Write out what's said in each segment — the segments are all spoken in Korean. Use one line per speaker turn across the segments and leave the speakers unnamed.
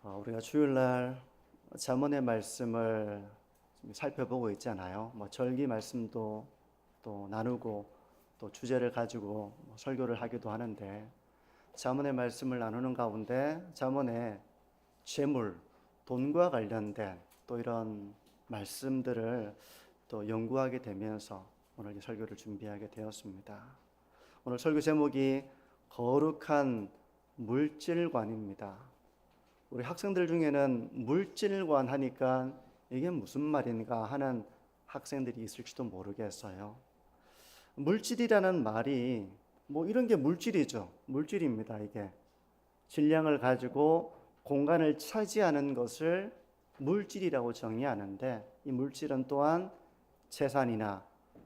우리가 주일날 잠언의 말씀을 살펴보고 있잖아요. 절기 말씀도 또 나누고 또 주제를 가지고 설교를 하기도 하는데, 잠언의 말씀을 나누는 가운데 잠언의 재물, 돈과 관련된 또 이런 말씀들을 또 연구하게 되면서 오늘 이 설교를 준비하게 되었습니다. 오늘 설교 제목이 거룩한 물질관입니다. 우리 학생들 중에는 물질관 하니까 이게 무슨 말인가 하는 학생들이 있을지도 모르겠어요. 물질이라는 말이 이런 게 물질이죠. 물질입니다. 이게 질량을 가지고 공간을 차지하는 것을 물질이라고 정의하는데, 이 물질은 또한 재산이나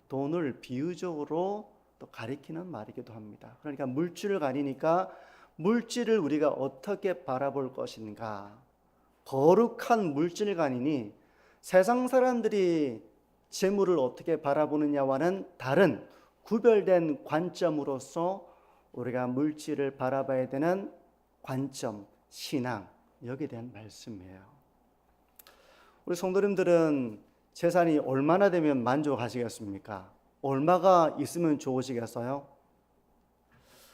돈을 비유적으로 또 가리키는 말이기도 합니다. 그러니까 물질을 가리니까 물질을 우리가 어떻게 바라볼 것인가, 거룩한 물질관이니 세상 사람들이 재물을 어떻게 바라보느냐와는 다른 구별된 관점으로서 우리가 물질을 바라봐야 되는 관점, 신앙, 여기에 대한 말씀이에요. 우리 성도님들은 재산이 얼마나 되면 만족하시겠습니까? 얼마가 있으면 좋으시겠어요?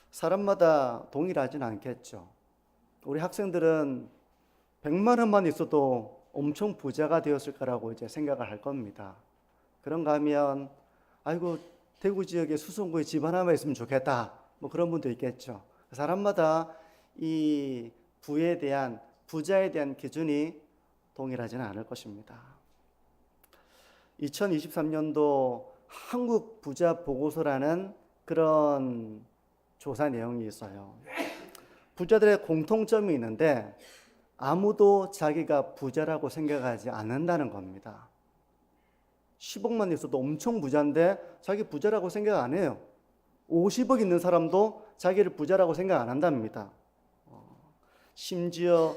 사람마다 동일하진 않겠죠. 우리 학생들은 100만 원만 있어도 엄청 부자가 되었을 거라고 이제 생각을 할 겁니다. 그런가 하면 아이고 대구 지역에 수성구에 집 하나만 있으면 좋겠다, 그런 분도 있겠죠. 사람마다 이 부에 대한, 부자에 대한 기준이 동일하지는 않을 것입니다. 2023년도 한국 부자 보고서라는 그런 조사 내용이 있어요. 부자들의 공통점이 있는데 아무도 자기가 부자라고 생각하지 않는다는 겁니다. 10억만 있어도 엄청 부자인데 자기 부자라고 생각 안 해요. 50억 있는 사람도 자기를 부자라고 생각 안 한답니다. 심지어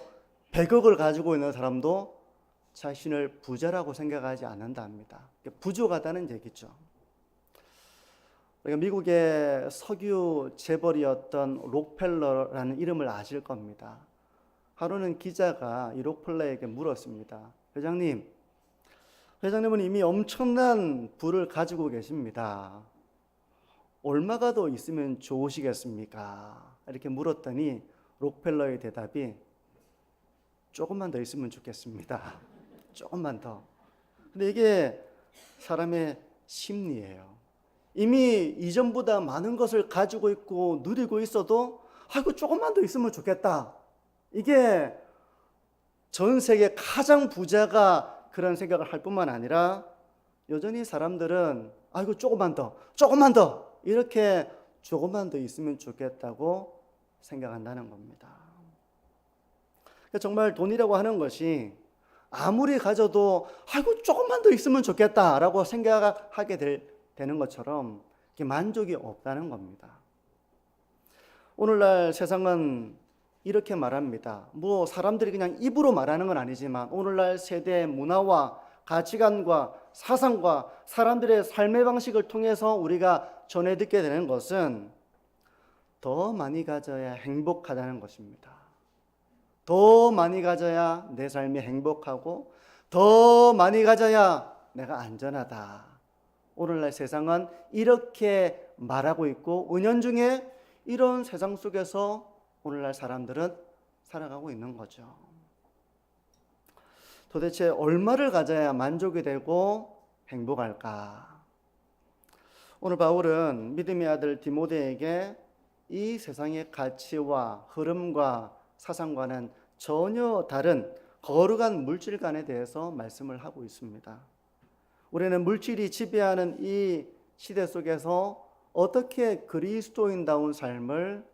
100억을 가지고 있는 사람도 자신을 부자라고 생각하지 않는답니다. 부족하다는 얘기죠. 미국의 석유 재벌이었던 록펠러라는 이름을 아실 겁니다. 하루는 기자가 이 록펠러에게 물었습니다. 회장님은 이미 엄청난 부를 가지고 계십니다. 얼마가 더 있으면 좋으시겠습니까? 이렇게 물었더니 록펠러의 대답이 조금만 더 있으면 좋겠습니다. 조금만 더. 근데 이게 사람의 심리예요. 이미 이전보다 많은 것을 가지고 있고 누리고 있어도 아이고 조금만 더 있으면 좋겠다. 이게 전 세계 가장 부자가 그런 생각을 할 뿐만 아니라 여전히 사람들은 아이고 조금만 더 이렇게 조금만 더 있으면 좋겠다고 생각한다는 겁니다. 정말 돈이라고 하는 것이 아무리 가져도 아이고 조금만 더 있으면 좋겠다라고 생각하게 되는 것처럼 만족이 없다는 겁니다. 오늘날 세상은 이렇게 말합니다. 사람들이 그냥 입으로 말하는 건 아니지만 오늘날 세대의 문화와 가치관과 사상과 사람들의 삶의 방식을 통해서 우리가 전해 듣게 되는 것은 더 많이 가져야 행복하다는 것입니다. 더 많이 가져야 내 삶이 행복하고 더 많이 가져야 내가 안전하다. 오늘날 세상은 이렇게 말하고 있고 은연중에 이런 세상 속에서 오늘날 사람들은 살아가고 있는 거죠. 도대체 얼마를 가져야 만족이 되고 행복할까? 오늘 바울은 믿음의 아들 디모데에게 이 세상의 가치와 흐름과 사상과는 전혀 다른 거룩한 물질관에 대해서 말씀을 하고 있습니다. 우리는 물질이 지배하는 이 시대 속에서 어떻게 그리스도인다운 삶을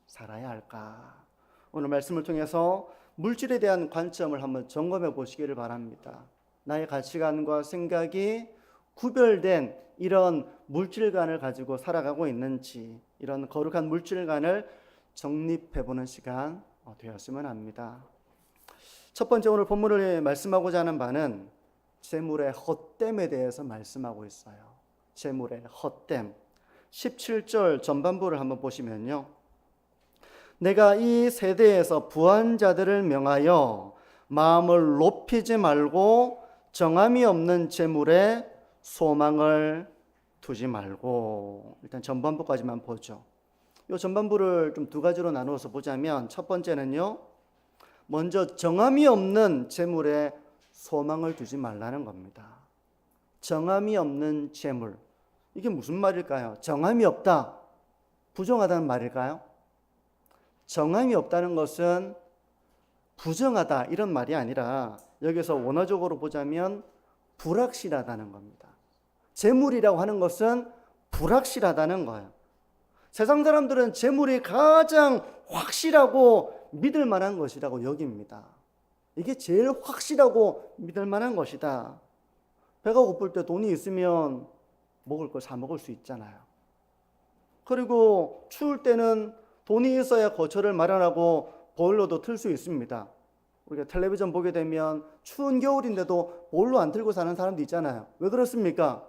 살아야 할까? 오늘 말씀을 통해서 물질에 대한 관점을 한번 점검해 보시기를 바랍니다. 나의 가치관과 생각이 구별된 이런 물질관을 가지고 살아가고 있는지, 이런 거룩한 물질관을 정립해 보는 시간 되었으면 합니다. 첫 번째 오늘 본문을 말씀하고자 하는 바는 재물의 헛됨에 대해서 말씀하고 있어요. 재물의 헛됨. 17절 전반부를 한번 보시면요. 내가 이 세대에서 부한 자들을 명하여 마음을 높이지 말고 정함이 없는 재물에 소망을 두지 말고. 일단 전반부까지만 보죠. 이 전반부를 좀 두 가지로 나누어서 보자면, 첫 번째는요, 먼저 정함이 없는 재물에 소망을 두지 말라는 겁니다. 정함이 없는 재물, 이게 무슨 말일까요? 정함이 없다, 부정하다는 말일까요? 정함이 없다는 것은 부정하다 이런 말이 아니라, 여기서 원어적으로 보자면 불확실하다는 겁니다. 재물이라고 하는 것은 불확실하다는 거예요. 세상 사람들은 재물이 가장 확실하고 믿을 만한 것이라고 여깁니다. 이게 제일 확실하고 믿을 만한 것이다. 배가 고플 때 돈이 있으면 먹을 걸 사 먹을 수 있잖아요. 그리고 추울 때는 돈이 있어야 거처를 마련하고 보일러도 틀 수 있습니다. 우리가 텔레비전 보게 되면 추운 겨울인데도 보일러 안 틀고 사는 사람도 있잖아요. 왜 그렇습니까?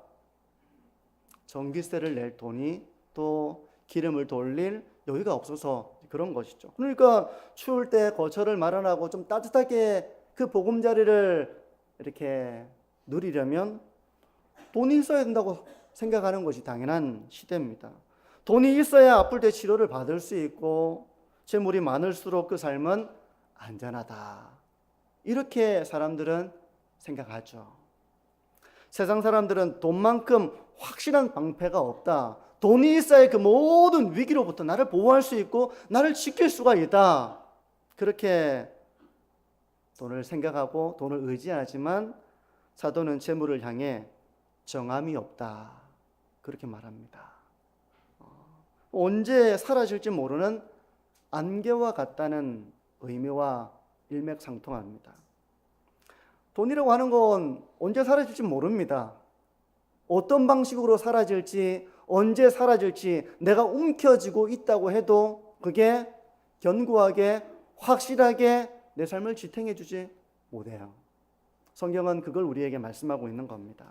전기세를 낼 돈이, 또 기름을 돌릴 여유가 없어서 그런 것이죠. 그러니까 추울 때 거처를 마련하고 좀 따뜻하게 그 보금자리를 이렇게 누리려면 돈이 있어야 된다고 생각하는 것이 당연한 시대입니다. 돈이 있어야 아플 때 치료를 받을 수 있고 재물이 많을수록 그 삶은 안전하다, 이렇게 사람들은 생각하죠. 세상 사람들은 돈만큼 확실한 방패가 없다, 돈이 있어야 그 모든 위기로부터 나를 보호할 수 있고 나를 지킬 수가 있다, 그렇게 돈을 생각하고 돈을 의지하지만 사도는 재물을 향해 정함이 없다, 그렇게 말합니다. 언제 사라질지 모르는 안개와 같다는 의미와 일맥상통합니다. 돈이라고 하는 건 언제 사라질지 모릅니다. 어떤 방식으로 사라질지, 언제 사라질지 내가 움켜쥐고 있다고 해도 그게 견고하게 확실하게 내 삶을 지탱해 주지 못해요. 성경은 그걸 우리에게 말씀하고 있는 겁니다.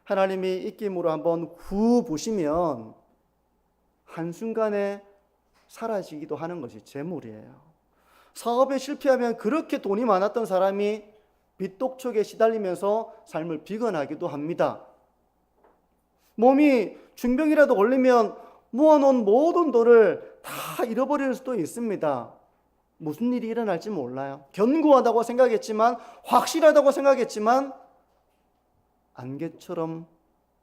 하나님이 입김으로 한번 후 부시면 한순간에 사라지기도 하는 것이 재물이에요. 사업에 실패하면 그렇게 돈이 많았던 사람이 빚독촉에 시달리면서 삶을 비관하기도 합니다. 몸이 중병이라도 걸리면 모아놓은 모든 돈을 다 잃어버릴 수도 있습니다. 무슨 일이 일어날지 몰라요. 견고하다고 생각했지만, 확실하다고 생각했지만 안개처럼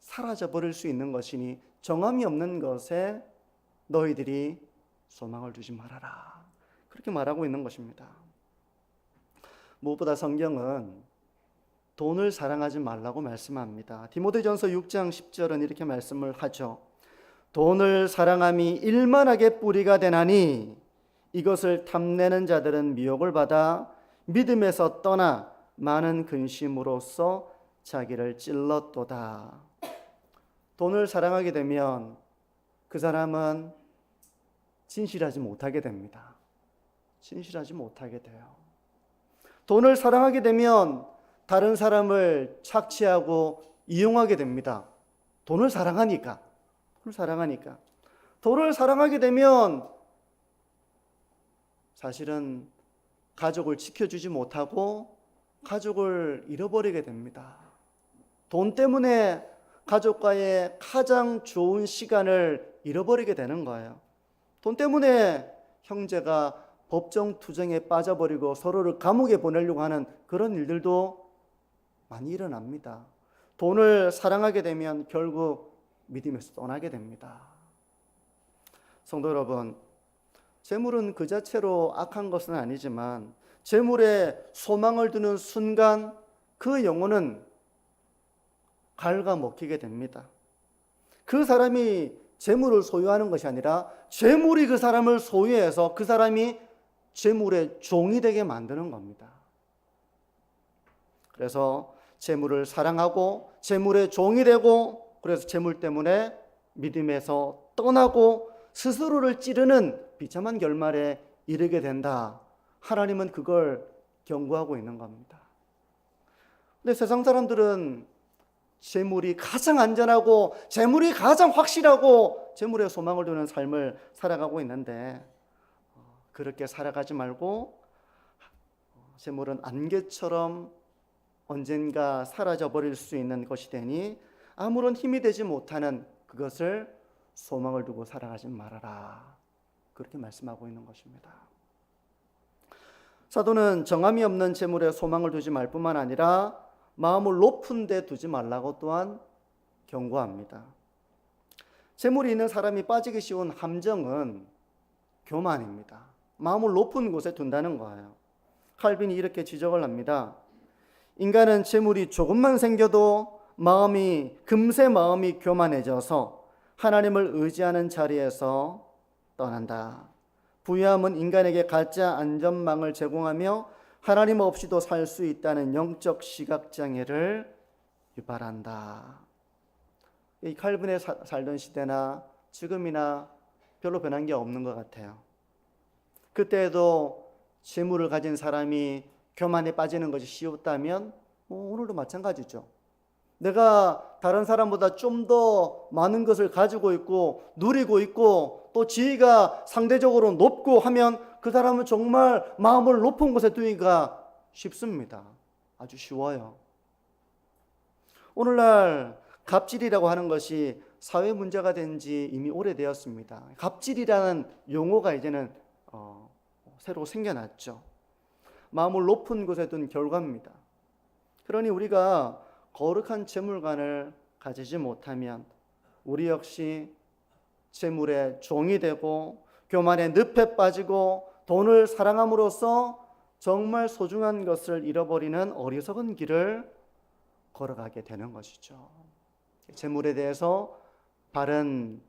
사라져버릴 수 있는 것이니 정함이 없는 것에 너희들이 소망을 두지 말아라, 그렇게 말하고 있는 것입니다. 무엇보다 성경은 돈을 사랑하지 말라고 말씀합니다. 디모데전서 6장 10절은 이렇게 말씀을 하죠. 돈을 사랑함이 일만하게 뿌리가 되나니 이것을 탐내는 자들은 미혹을 받아 믿음에서 떠나 많은 근심으로써 자기를 찔렀도다. 돈을 사랑하게 되면 그 사람은 진실하지 못하게 됩니다. 진실하지 못하게 돼요. 돈을 사랑하게 되면 다른 사람을 착취하고 이용하게 됩니다. 돈을 사랑하니까. 돈을 사랑하게 되면 사실은 가족을 지켜주지 못하고 가족을 잃어버리게 됩니다. 돈 때문에 가족과의 가장 좋은 시간을 잃어버리게 되는 거예요. 돈 때문에 형제가 법정 투쟁에 빠져버리고 서로를 감옥에 보내려고 하는 그런 일들도 많이 일어납니다. 돈을 사랑하게 되면 결국 믿음에서 떠나게 됩니다. 성도 여러분, 재물은 그 자체로 악한 것은 아니지만 재물에 소망을 두는 순간 그 영혼은 갉아먹히게 됩니다. 그 사람이 재물을 소유하는 것이 아니라 재물이 그 사람을 소유해서 그 사람이 재물의 종이 되게 만드는 겁니다. 그래서 재물을 사랑하고 재물의 종이 되고, 그래서 재물 때문에 믿음에서 떠나고 스스로를 찌르는 비참한 결말에 이르게 된다. 하나님은 그걸 경고하고 있는 겁니다. 근데 세상 사람들은 재물이 가장 안전하고 재물이 가장 확실하고 재물에 소망을 두는 삶을 살아가고 있는데, 그렇게 살아가지 말고 재물은 안개처럼 언젠가 사라져버릴 수 있는 것이 되니 아무런 힘이 되지 못하는 그것을 소망을 두고 살아가지 말아라. 그렇게 말씀하고 있는 것입니다. 사도는 정함이 없는 재물에 소망을 두지 말 뿐만 아니라 마음을 높은 데 두지 말라고 또한 경고합니다. 재물이 있는 사람이 빠지기 쉬운 함정은 교만입니다. 마음을 높은 곳에 둔다는 거예요. 칼빈이 이렇게 지적을 합니다. 인간은 재물이 조금만 생겨도 금세 마음이 교만해져서 하나님을 의지하는 자리에서 떠난다. 부유함은 인간에게 가짜 안전망을 제공하며 하나님 없이도 살 수 있다는 영적 시각장애를 유발한다. 이 칼빈에 살던 시대나 지금이나 별로 변한 게 없는 것 같아요. 그때에도 재물을 가진 사람이 교만에 빠지는 것이 쉬웠다면 오늘도 마찬가지죠. 내가 다른 사람보다 좀 더 많은 것을 가지고 있고 누리고 있고 또 지위가 상대적으로 높고 하면 그 사람은 정말 마음을 높은 곳에 두기가 쉽습니다. 아주 쉬워요. 오늘날 갑질이라고 하는 것이 사회 문제가 된 지 이미 오래되었습니다. 갑질이라는 용어가 이제는 새로 생겨났죠. 마음을 높은 곳에 둔 결과입니다. 그러니 우리가 거룩한 재물관을 가지지 못하면 우리 역시 재물의 종이 되고 교만의 늪에 빠지고 돈을 사랑함으로써 정말 소중한 것을 잃어버리는 어리석은 길을 걸어가게 되는 것이죠. 재물에 대해서 바른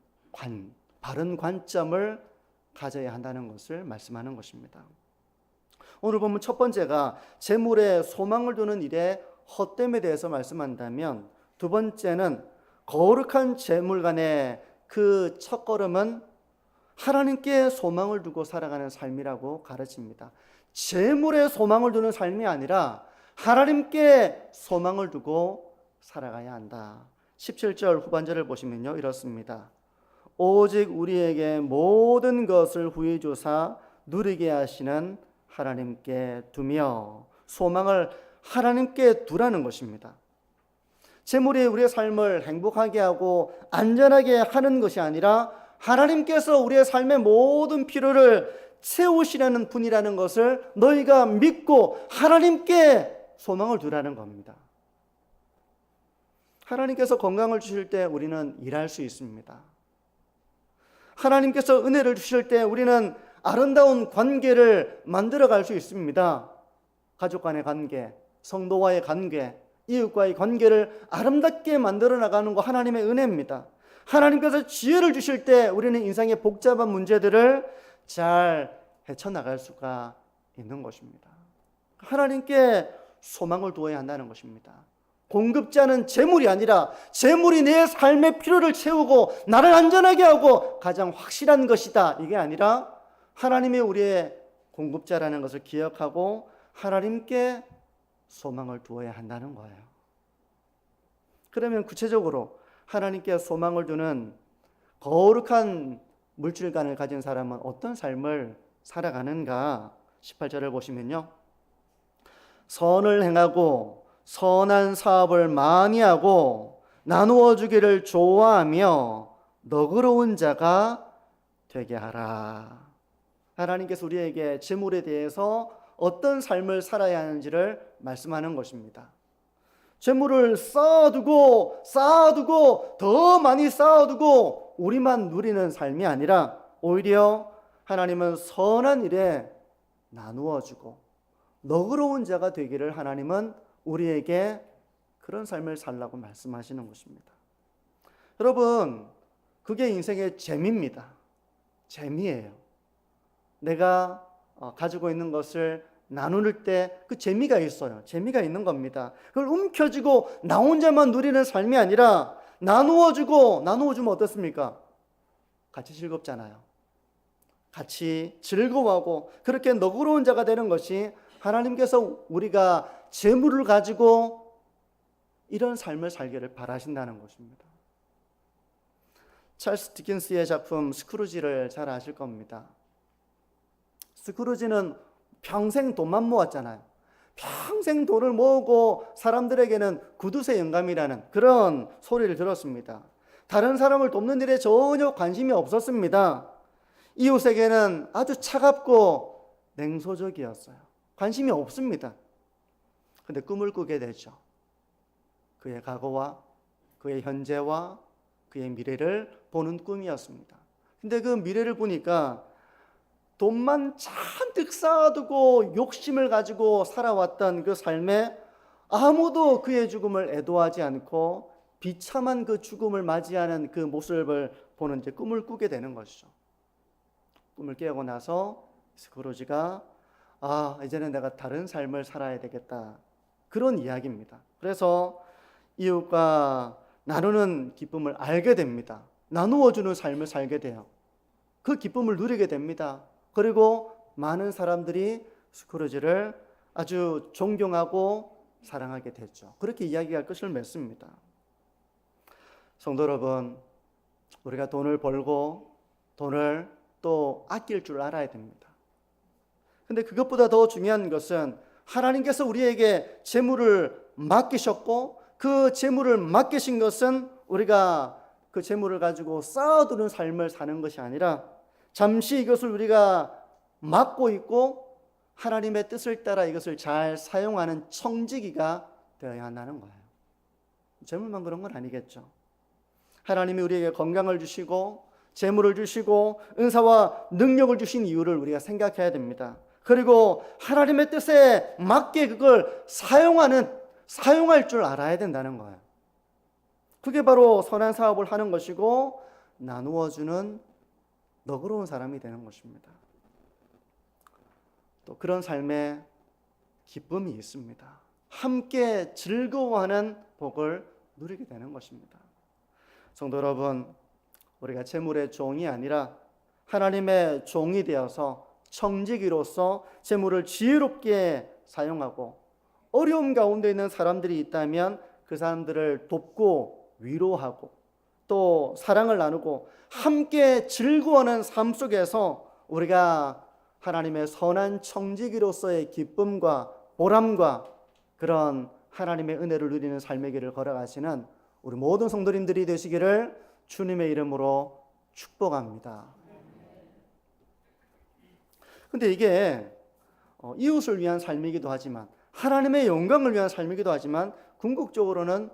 관점을 가져야 한다는 것을 말씀하는 것입니다. 오늘 보면 첫 번째가 재물에 소망을 두는 일의 헛됨에 대해서 말씀한다면, 두 번째는 거룩한 재물간의 그 첫걸음은 하나님께 소망을 두고 살아가는 삶이라고 가르칩니다. 재물에 소망을 두는 삶이 아니라 하나님께 소망을 두고 살아가야 한다. 17절 후반절을 보시면요, 이렇습니다. 오직 우리에게 모든 것을 후히 주사 누리게 하시는 하나님께 두며, 소망을 하나님께 두라는 것입니다. 재물이 우리의 삶을 행복하게 하고 안전하게 하는 것이 아니라 하나님께서 우리의 삶의 모든 필요를 채우시려는 분이라는 것을 너희가 믿고 하나님께 소망을 두라는 겁니다. 하나님께서 건강을 주실 때 우리는 일할 수 있습니다. 하나님께서 은혜를 주실 때 우리는 아름다운 관계를 만들어갈 수 있습니다. 가족 간의 관계, 성도와의 관계, 이웃과의 관계를 아름답게 만들어 나가는 거 하나님의 은혜입니다. 하나님께서 지혜를 주실 때 우리는 인생의 복잡한 문제들을 잘 헤쳐나갈 수가 있는 것입니다. 하나님께 소망을 두어야 한다는 것입니다. 공급자는 재물이 아니라 재물이 내 삶의 필요를 채우고 나를 안전하게 하고 가장 확실한 것이다, 이게 아니라 하나님이 우리의 공급자라는 것을 기억하고 하나님께 소망을 두어야 한다는 거예요. 그러면 구체적으로 하나님께 소망을 두는 거룩한 물질관을 가진 사람은 어떤 삶을 살아가는가? 18절을 보시면요, 선을 행하고 선한 사업을 많이 하고 나누어 주기를 좋아하며 너그러운 자가 되게 하라. 하나님께서 우리에게 재물에 대해서 어떤 삶을 살아야 하는지를 말씀하는 것입니다. 재물을 쌓아두고 더 많이 쌓아두고 우리만 누리는 삶이 아니라 오히려 하나님은 선한 일에 나누어주고 너그러운 자가 되기를 하나님은 우리에게 그런 삶을 살라고 말씀하시는 것입니다. 여러분, 그게 인생의 재미입니다. 재미예요. 내가 가지고 있는 것을 나누는 때 그 재미가 있어요. 재미가 있는 겁니다. 그걸 움켜쥐고 나 혼자만 누리는 삶이 아니라 나누어주면 어떻습니까? 같이 즐겁잖아요. 같이 즐거워하고 그렇게 너그러운 자가 되는 것이 하나님께서 우리가 재물을 가지고 이런 삶을 살기를 바라신다는 것입니다. 찰스 디킨스의 작품 스크루지를 잘 아실 겁니다. 스크루지는 평생 돈만 모았잖아요. 평생 돈을 모으고 사람들에게는 구두쇠 영감이라는 그런 소리를 들었습니다. 다른 사람을 돕는 일에 전혀 관심이 없었습니다. 이웃에게는 아주 차갑고 냉소적이었어요. 관심이 없습니다. 근데 꿈을 꾸게 되죠. 그의 과거와 그의 현재와 그의 미래를 보는 꿈이었습니다. 근데 그 미래를 보니까 돈만 잔뜩 쌓아두고 욕심을 가지고 살아왔던 그 삶에 아무도 그의 죽음을 애도하지 않고 비참한 그 죽음을 맞이하는 그 모습을 보는 이제 꿈을 꾸게 되는 것이죠. 꿈을 깨고 나서 스크루지가 이제는 내가 다른 삶을 살아야 되겠다. 그런 이야기입니다. 그래서 이웃과 나누는 기쁨을 알게 됩니다. 나누어주는 삶을 살게 돼요. 그 기쁨을 누리게 됩니다. 그리고 많은 사람들이 스크루지를 아주 존경하고 사랑하게 됐죠. 그렇게 이야기가 끝을 맺습니다. 성도 여러분, 우리가 돈을 벌고 돈을 또 아낄 줄 알아야 됩니다. 근데 그것보다 더 중요한 것은 하나님께서 우리에게 재물을 맡기셨고 그 재물을 맡기신 것은 우리가 그 재물을 가지고 쌓아두는 삶을 사는 것이 아니라 잠시 이것을 우리가 맡고 있고 하나님의 뜻을 따라 이것을 잘 사용하는 청지기가 되어야 한다는 거예요. 재물만 그런 건 아니겠죠. 하나님이 우리에게 건강을 주시고 재물을 주시고 은사와 능력을 주신 이유를 우리가 생각해야 됩니다. 그리고 하나님의 뜻에 맞게 그걸 사용할 줄 알아야 된다는 거예요. 그게 바로 선한 사업을 하는 것이고 나누어주는 너그러운 사람이 되는 것입니다. 또 그런 삶에 기쁨이 있습니다. 함께 즐거워하는 복을 누리게 되는 것입니다. 성도 여러분, 우리가 재물의 종이 아니라 하나님의 종이 되어서 청지기로서 재물을 지혜롭게 사용하고 어려움 가운데 있는 사람들이 있다면 그 사람들을 돕고 위로하고 또 사랑을 나누고 함께 즐거워하는 삶 속에서 우리가 하나님의 선한 청지기로서의 기쁨과 보람과 그런 하나님의 은혜를 누리는 삶의 길을 걸어가시는 우리 모든 성도님들이 되시기를 주님의 이름으로 축복합니다. 근데 이게 이웃을 위한 삶이기도 하지만 하나님의 영광을 위한 삶이기도 하지만 궁극적으로는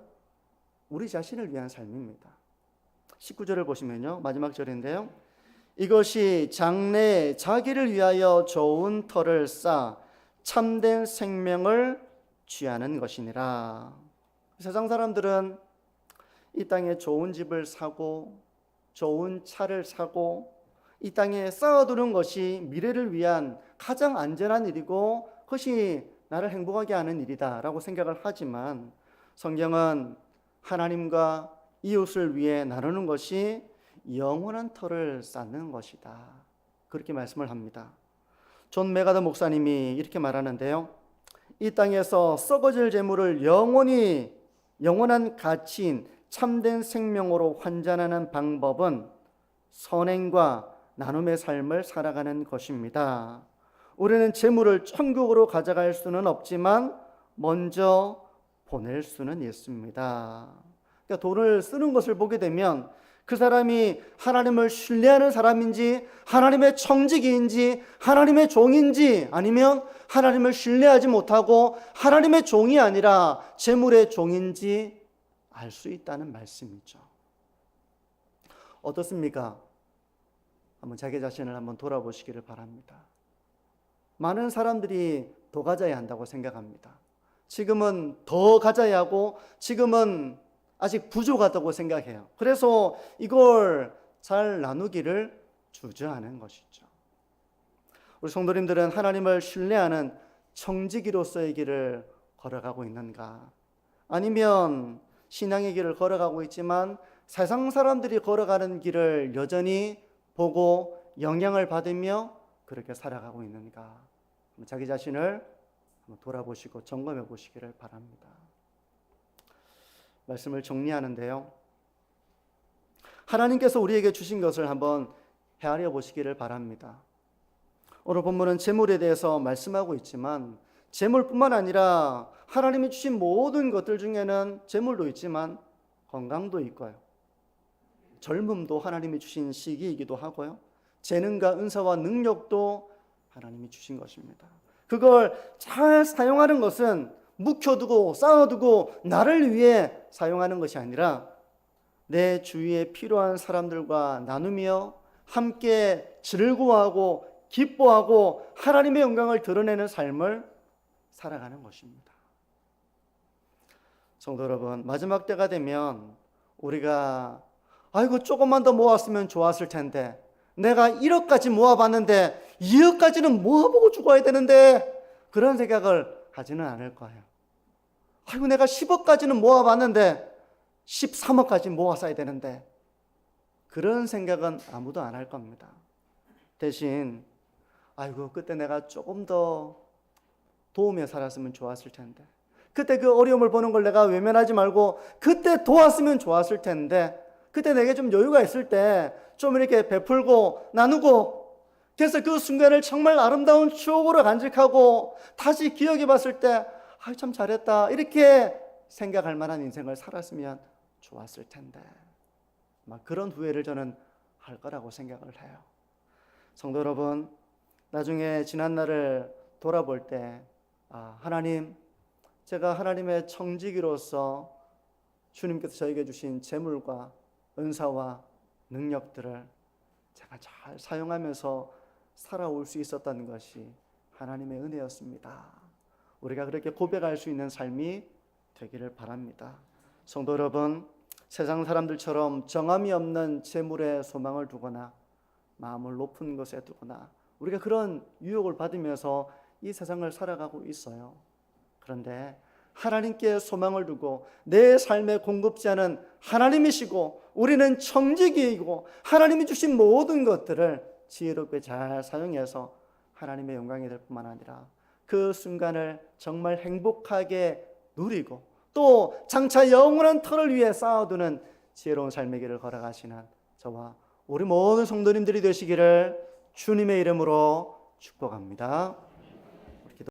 우리 자신을 위한 삶입니다. 19절을 보시면요, 마지막 절인데요, 이것이 장래에 자기를 위하여 좋은 터를 쌓아 참된 생명을 취하는 것이니라. 세상 사람들은 이 땅에 좋은 집을 사고 좋은 차를 사고 이 땅에 쌓아두는 것이 미래를 위한 가장 안전한 일이고 그것이 나를 행복하게 하는 일이다 라고 생각을 하지만 성경은 하나님과 이웃을 위해 나누는 것이 영원한 터를 쌓는 것이다, 그렇게 말씀을 합니다. 존 메가더 목사님이 이렇게 말하는데요, 이 땅에서 썩어질 재물을 영원한 가치인 참된 생명으로 환전하는 방법은 선행과 나눔의 삶을 살아가는 것입니다. 우리는 재물을 천국으로 가져갈 수는 없지만 먼저 보낼 수는 있습니다. 그러니까 돈을 쓰는 것을 보게 되면 그 사람이 하나님을 신뢰하는 사람인지 하나님의 청지기인지 하나님의 종인지 아니면 하나님을 신뢰하지 못하고 하나님의 종이 아니라 재물의 종인지 알 수 있다는 말씀이죠. 어떻습니까? 한번 자기 자신을 한번 돌아보시기를 바랍니다. 많은 사람들이 더 가져야 한다고 생각합니다. 지금은 더 가져야 하고 지금은 아직 부족하다고 생각해요. 그래서 이걸 잘 나누기를 주저하는 것이죠. 우리 성도님들은 하나님을 신뢰하는 청지기로서의 길을 걸어가고 있는가? 아니면 신앙의 길을 걸어가고 있지만 세상 사람들이 걸어가는 길을 여전히 보고 영향을 받으며 그렇게 살아가고 있는가? 자기 자신을 한번 돌아보시고 점검해 보시기를 바랍니다. 말씀을 정리하는데요, 하나님께서 우리에게 주신 것을 한번 헤아려 보시기를 바랍니다. 오늘 본문은 재물에 대해서 말씀하고 있지만 재물뿐만 아니라 하나님이 주신 모든 것들 중에는 재물도 있지만 건강도 있고요. 젊음도 하나님이 주신 시기이기도 하고요. 재능과 은사와 능력도 하나님이 주신 것입니다. 그걸 잘 사용하는 것은 묵혀두고 쌓아두고 나를 위해 사용하는 것이 아니라 내 주위에 필요한 사람들과 나누며 함께 즐거워하고 기뻐하고 하나님의 영광을 드러내는 삶을 살아가는 것입니다. 성도 여러분, 마지막 때가 되면 우리가 아이고 조금만 더 모았으면 좋았을 텐데, 내가 1억까지 모아봤는데 2억까지는 모아보고 죽어야 되는데, 그런 생각을 하지는 않을 거예요. 아이고 내가 10억까지는 모아봤는데 13억까지 모았어야 되는데, 그런 생각은 아무도 안 할 겁니다. 대신 아이고 그때 내가 조금 더 도우며 살았으면 좋았을 텐데, 그때 그 어려움을 보는 걸 내가 외면하지 말고 그때 도왔으면 좋았을 텐데, 그때 내게 좀 여유가 있을 때 좀 이렇게 베풀고 나누고, 그래서 그 순간을 정말 아름다운 추억으로 간직하고 다시 기억해 봤을 때 참 잘했다 이렇게 생각할 만한 인생을 살았으면 좋았을 텐데, 막 그런 후회를 저는 할 거라고 생각을 해요. 성도 여러분, 나중에 지난 날을 돌아볼 때 하나님, 제가 하나님의 청지기로서 주님께서 저에게 주신 재물과 은사와 능력들을 제가 잘 사용하면서 살아올 수 있었다는 것이 하나님의 은혜였습니다. 우리가 그렇게 고백할 수 있는 삶이 되기를 바랍니다. 성도 여러분, 세상 사람들처럼 정함이 없는 재물에 소망을 두거나 마음을 높은 곳에 두거나 우리가 그런 유혹을 받으면서 이 세상을 살아가고 있어요. 그런데 하나님께 소망을 두고 내 삶의 공급자는 하나님이시고 우리는 청지기이고 하나님이 주신 모든 것들을 지혜롭게 잘 사용해서 하나님의 영광이 될 뿐만 아니라 그 순간을 정말 행복하게 누리고 또 장차 영원한 터를 위해 쌓아두는 지혜로운 삶의 길을 걸어가시는 저와 우리 모든 성도님들이 되시기를 주님의 이름으로 축복합니다.